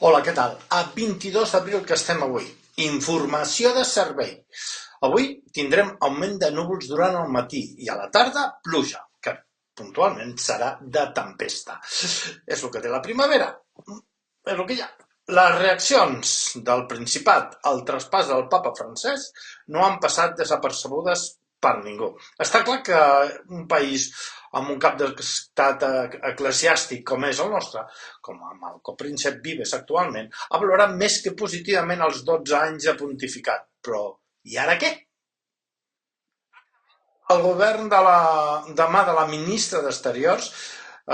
Hola, què tal? A 22 d'abril que estem avui. Informació de servei. Avui tindrem augment de núvols durant el matí i a la tarda pluja, que puntualment serà de tempesta. És el que té la primavera. És el que hi ha. Les reaccions del Principat al traspàs del papa francès no han passat desapercebudes per ningú. Està clar que un país amb un cap d'estat eclesiàstic com és el nostre, com amb el copríncep Vives actualment, ha valorat més que positivament els 12 anys de pontificat. Però, i ara què? El govern de mà de la ministra d'Exteriors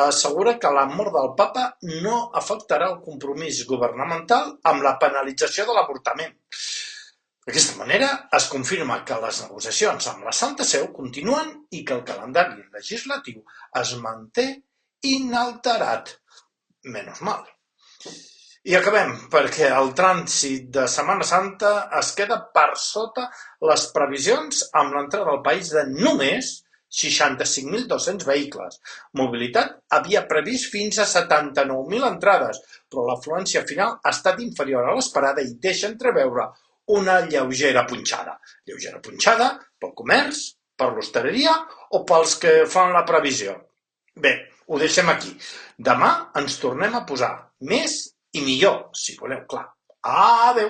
assegura que la mort del papa no afectarà el compromís governamental amb la penalització de l'avortament. D'aquesta manera es confirma que les negociacions amb la Santa Seu continuen i que el calendari legislatiu es manté inalterat. Menys mal. I acabem, perquè el trànsit de Setmana Santa es queda per sota les previsions amb l'entrada al país de només 65.200 vehicles. Mobilitat havia previst fins a 79.000 entrades, però l'afluència final ha estat inferior a l'esperada i deixa entreveure una lleugera punxada. Lleugera punxada pel comerç, per l'hostaleria o pels que fan la previsió. Bé, ho deixem aquí. Demà ens tornem a posar més i millor, si voleu, clar. Adéu!